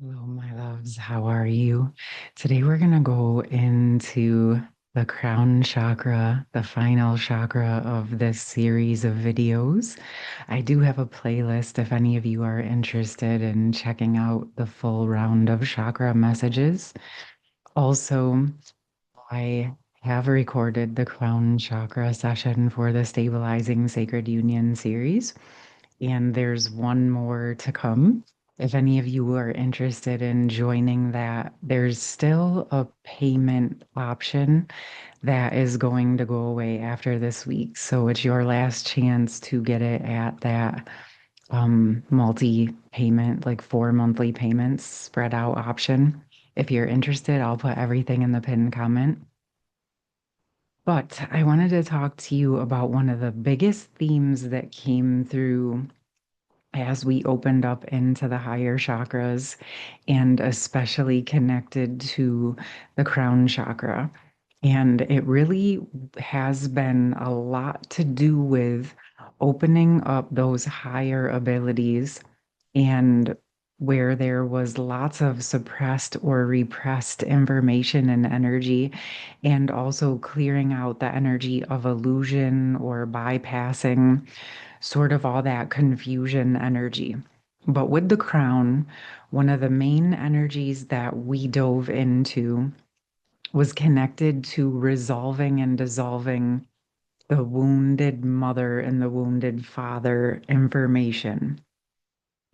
Hello, my loves. How are you? Today we're going to go into the crown chakra, the final chakra of this series of videos. I do have a playlist if any of you are interested in checking out the full round of chakra messages. Also, I have recorded the crown chakra session for the Stabilizing Sacred Union series and there's one more to come. If any of you are interested in joining that, there's still a payment option that is going to go away after this week. So it's your last chance to get it at that multi-payment, like 4 monthly payments spread out option. If you're interested, I'll put everything in the pinned comment. But I wanted to talk to you about one of the biggest themes that came through as we opened up into the higher chakras and especially connected to the crown chakra. And it really has been a lot to do with opening up those higher abilities and where there was lots of suppressed or repressed information and energy, and also clearing out the energy of illusion or bypassing sort of all that confusion energy. But with the crown, one of the main energies that we dove into was connected to resolving and dissolving the wounded mother and the wounded father information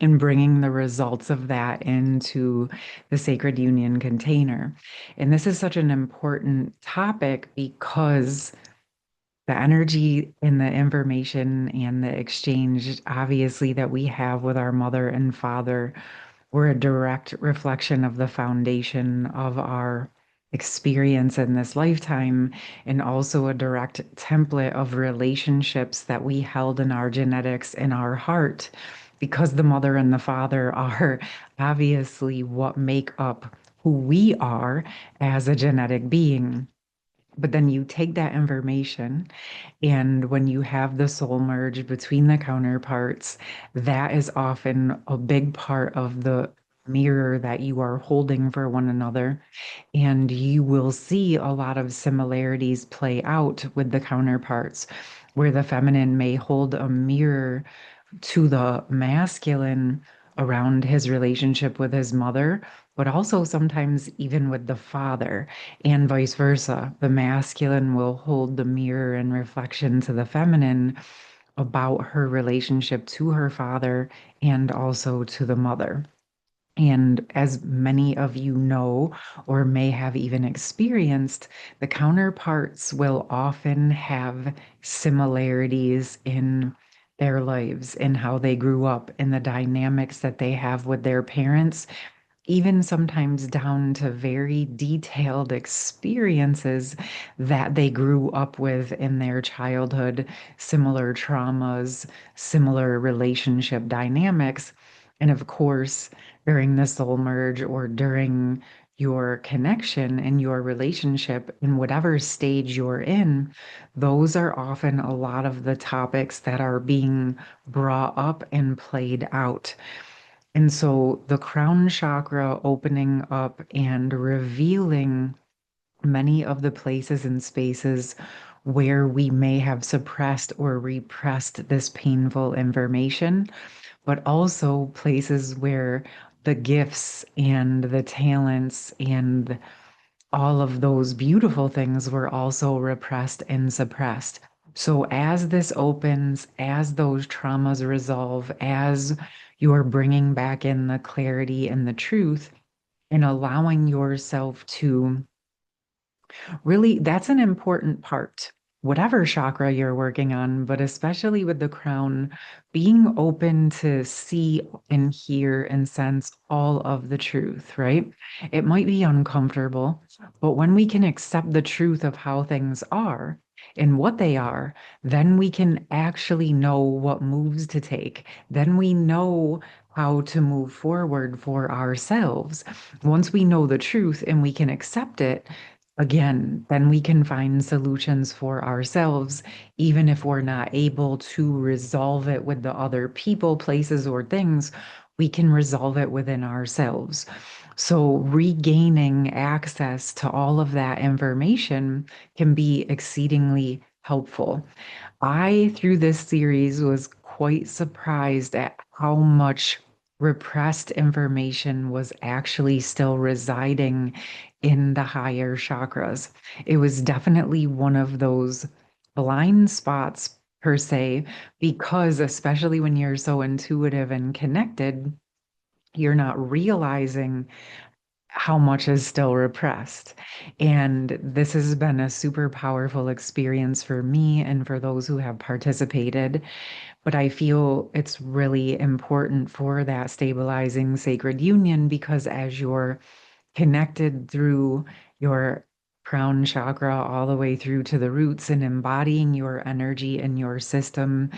and bringing the results of that into the sacred union container. And this is such an important topic because the energy and the information and the exchange, obviously, that we have with our mother and father were a direct reflection of the foundation of our experience in this lifetime, and also a direct template of relationships that we held in our genetics in our heart, because the mother and the father are obviously what make up who we are as a genetic being. But then you take that information, and when you have the soul merge between the counterparts, that is often a big part of the mirror that you are holding for one another. And you will see a lot of similarities play out with the counterparts, where the feminine may hold a mirror to the masculine around his relationship with his mother, but also sometimes even with the father, and vice versa. The masculine will hold the mirror and reflection to the feminine about her relationship to her father and also to the mother. And as many of you know, or may have even experienced, the counterparts will often have similarities in their lives, in how they grew up, in the dynamics that they have with their parents, even sometimes down to very detailed experiences that they grew up with in their childhood, similar traumas, similar relationship dynamics. And of course, during the soul merge or during your connection and your relationship in whatever stage you're in, those are often a lot of the topics that are being brought up and played out. And so the crown chakra opening up and revealing many of the places and spaces where we may have suppressed or repressed this painful information, but also places where the gifts and the talents and all of those beautiful things were also repressed and suppressed. So, as this opens, as those traumas resolve, as you're bringing back in the clarity and the truth, and allowing yourself to really, that's an important part. Whatever chakra you're working on, but especially with the crown, being open to see and hear and sense all of the truth, right? It might be uncomfortable, but when we can accept the truth of how things are and what they are, then we can actually know what moves to take. Then we know how to move forward for ourselves. Once we know the truth and we can accept it, again, then we can find solutions for ourselves, even if we're not able to resolve it with the other people, places, or things. we can resolve it within ourselves. So, regaining access to all of that information can be exceedingly helpful. I, through this series, was quite surprised at how much repressed information was actually still residing in the higher chakras. It was definitely one of those blind spots, per se, because especially when you're so intuitive and connected, you're not realizing how much is still repressed. And this has been a super powerful experience for me and for those who have participated. But I feel it's really important for that stabilizing sacred union because as you're connected through your crown chakra all the way through to the roots and embodying your energy in your system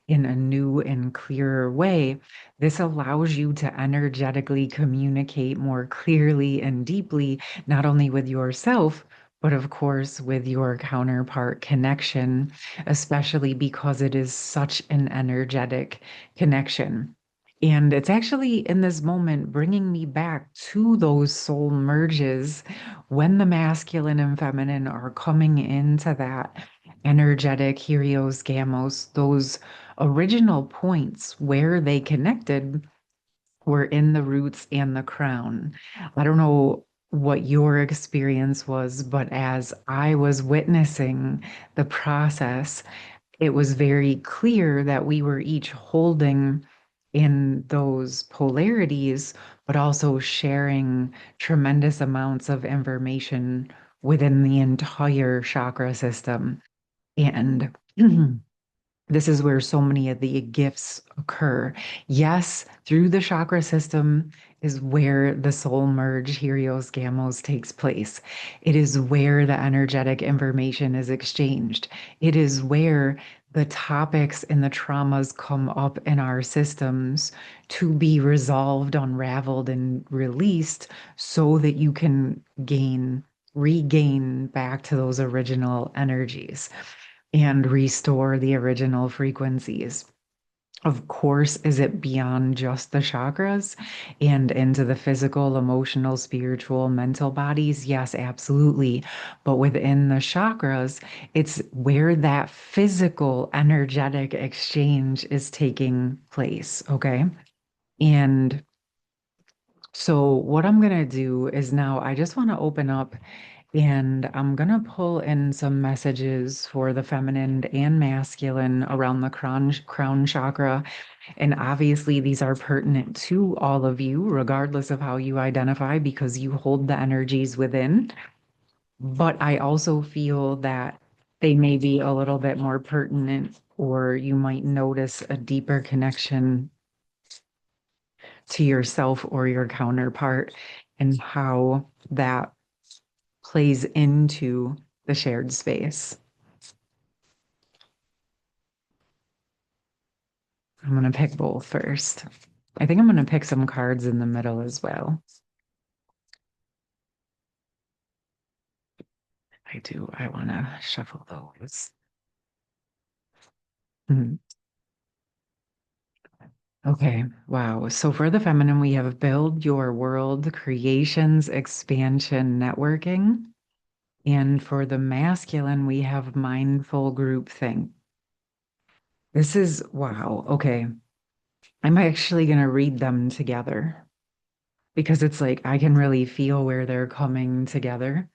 in a new and clearer way, this allows you to energetically communicate more clearly and deeply, not only with yourself, but of course with your counterpart connection, especially because it is such an energetic connection. And it's actually in this moment bringing me back to those soul merges when the masculine and feminine are coming into that energetic Helios, Gamos, those original points where they connected were in the roots and the crown. I don't know what your experience was, but as I was witnessing the process, it was very clear that we were each holding in those polarities, but also sharing tremendous amounts of information within the entire chakra system. And this is where so many of the gifts occur. Yes, through the chakra system is where the soul merge, Helios, Gamos takes place. It is where the energetic information is exchanged. It is where the topics and the traumas come up in our systems to be resolved, unraveled, and released so that you can regain back to those original energies and restore the original frequencies. Of course, is it beyond just the chakras and into the physical, emotional, spiritual, mental bodies? Yes, absolutely. But within the chakras, it's where that physical, energetic exchange is taking place. Okay. And so, what I'm going to do is now I just want to open up and I'm going to pull in some messages for the feminine and masculine around the crown chakra. And obviously, these are pertinent to all of you, regardless of how you identify, because you hold the energies within. But I also feel that they may be a little bit more pertinent, or you might notice a deeper connection to yourself or your counterpart and how that plays into the shared space. I'm going to pick both first. I think I'm going to pick some cards in the middle as well. I do. I want to shuffle those. Mhm. Okay. Wow. So for the feminine, we have build your world, creations, expansion, networking. And for the masculine, we have mindful groupthink. This is wow. Okay. I'm actually going to read them together because it's like I can really feel where they're coming together.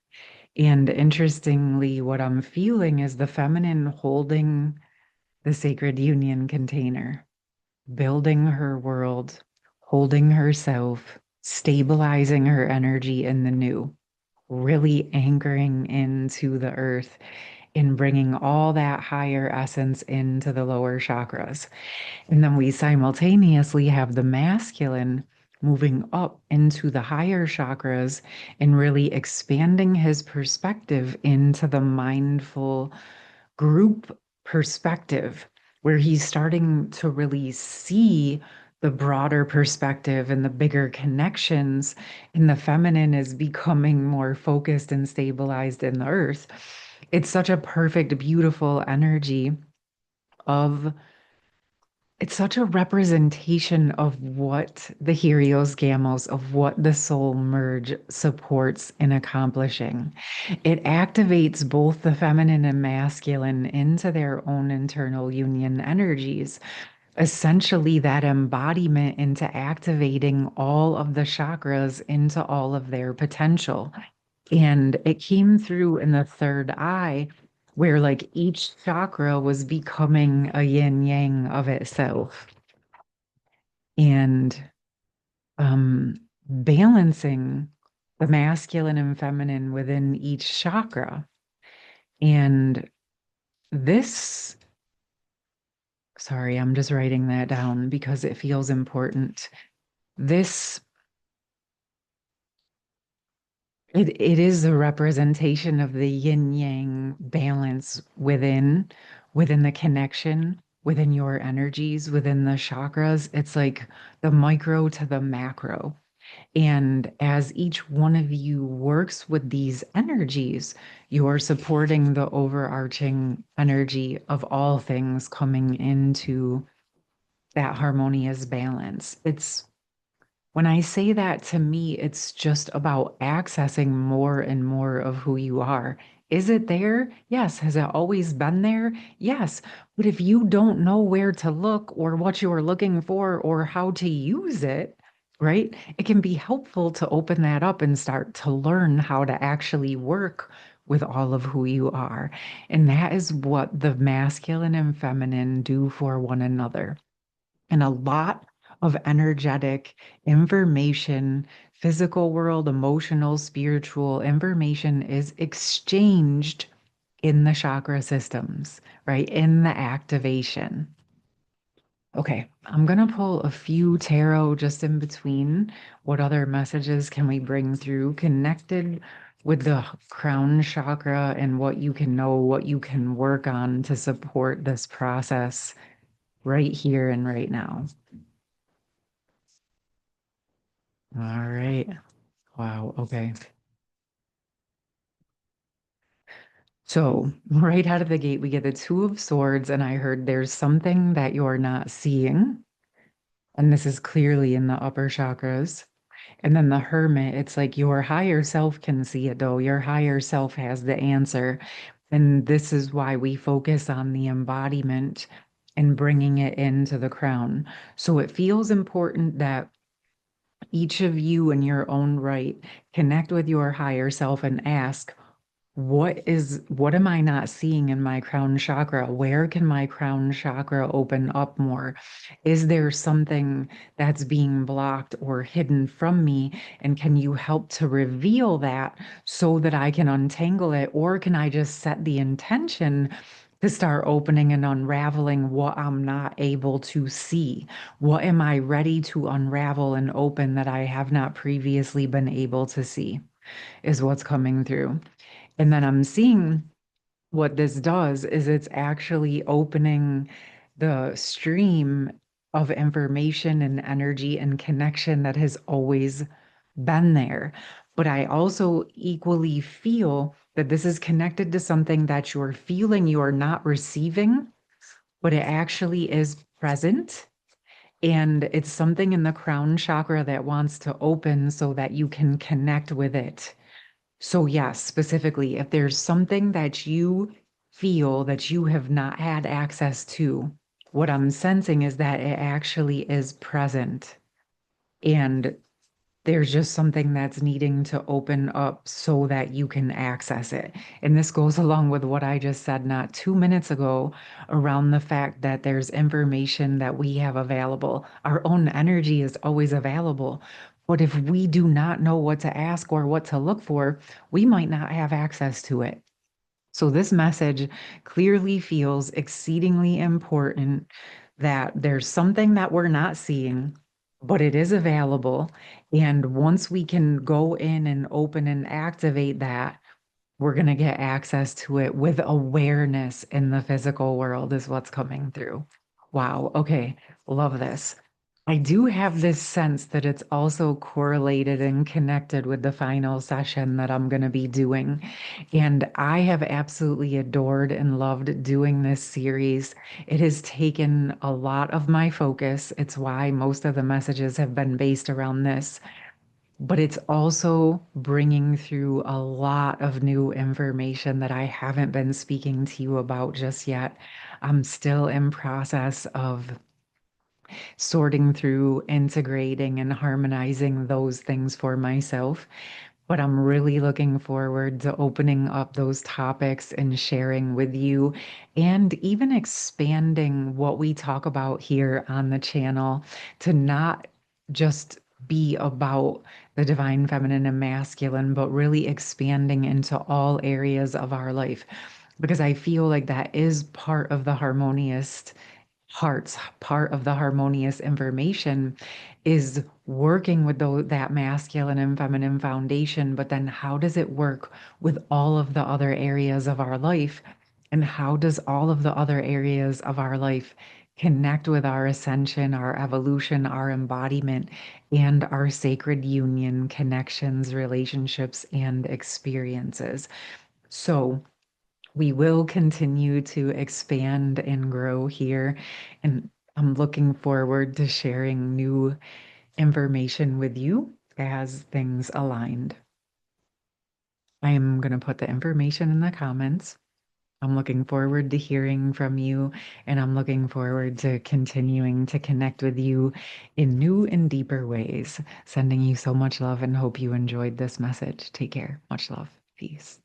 And interestingly, what I'm feeling is the feminine holding the sacred union container, building her world, holding herself, stabilizing her energy in the new, really anchoring into the earth and bringing all that higher essence into the lower chakras. And then we simultaneously have the masculine moving up into the higher chakras and really expanding his perspective into the mindful group perspective, where he's starting to really see the broader perspective and the bigger connections. And the feminine is becoming more focused and stabilized in the earth. It's such a perfect, beautiful energy of it's such a representation of what the Helios Gamos, of what the soul merge supports in accomplishing. It activates both the feminine and masculine into their own internal union energies. Essentially, that embodiment into activating all of the chakras into all of their potential. And it came through in the third eye, where like each chakra was becoming a yin yang of itself and balancing the masculine and feminine within each chakra. And this, sorry, I'm just writing that down because it feels important. This it is a representation of the yin yang balance within the connection, within your energies, within the chakras. It's like the micro to the macro. And as each one of you works with these energies, you're supporting the overarching energy of all things coming into that harmonious balance. It's when I say that, to me, it's just about accessing more and more of who you are. Is it there? Yes. Has it always been there? Yes. But if you don't know where to look or what you are looking for or how to use it, right, it can be helpful to open that up and start to learn how to actually work with all of who you are. And that is what the masculine and feminine do for one another. And a lot of energetic information, physical world, emotional, spiritual information is exchanged in the chakra systems, right? In the activation. Okay, I'm gonna pull a few tarot just in between. What other messages can we bring through connected with the crown chakra and what you can know, what you can work on to support this process right here and right now? All right. Wow. Okay. So, right out of the gate, we get the Two of Swords, and I heard there's something that you're not seeing. And this is clearly in the upper chakras. And then the Hermit, it's like your higher self can see it, though. Your higher self has the answer. And this is why we focus on the embodiment and bringing it into the crown. So, it feels important that each of you in your own right connect with your higher self and ask, what am I not seeing in my crown chakra? Where can my crown chakra open up more? Is there something that's being blocked or hidden from me? And can you help to reveal that so that I can untangle it? Or can I just set the intention to start opening and unraveling what I'm not able to see? What am I ready to unravel and open that I have not previously been able to see? Is what's coming through. And then I'm seeing what this does is it's actually opening the stream of information and energy and connection that has always been there. But I also equally feel that this is connected to something that you're feeling you're not receiving, but it actually is present. And it's something in the crown chakra that wants to open so that you can connect with it. So, yes, specifically, if there's something that you feel that you have not had access to, what I'm sensing is that it actually is present. And there's just something that's needing to open up so that you can access it. And this goes along with what I just said not 2 minutes ago around the fact that there's information that we have available. Our own energy is always available. But if we do not know what to ask or what to look for, we might not have access to it. So this message clearly feels exceedingly important that there's something that we're not seeing, but it is available. And once we can go in and open and activate that, we're going to get access to it with awareness in the physical world is what's coming through. Wow. Okay. Love this. I do have this sense that it's also correlated and connected with the final session that I'm going to be doing. And I have absolutely adored and loved doing this series. It has taken a lot of my focus. It's why most of the messages have been based around this. But it's also bringing through a lot of new information that I haven't been speaking to you about just yet. I'm still in process of sorting through, integrating, and harmonizing those things for myself. But I'm really looking forward to opening up those topics and sharing with you, and even expanding what we talk about here on the channel to not just be about the divine feminine and masculine, but really expanding into all areas of our life. Because I feel like that is part of the harmonious hearts, part of the harmonious information is working with that masculine and feminine foundation, but then how does it work with all of the other areas of our life? And how does all of the other areas of our life connect with our ascension, our evolution, our embodiment, and our sacred union, connections, relationships, and experiences? So, we will continue to expand and grow here. And I'm looking forward to sharing new information with you as things aligned. I am going to put the information in the comments. I'm looking forward to hearing from you, and I'm looking forward to continuing to connect with you in new and deeper ways. Sending you so much love and hope you enjoyed this message. Take care. Much love. Peace.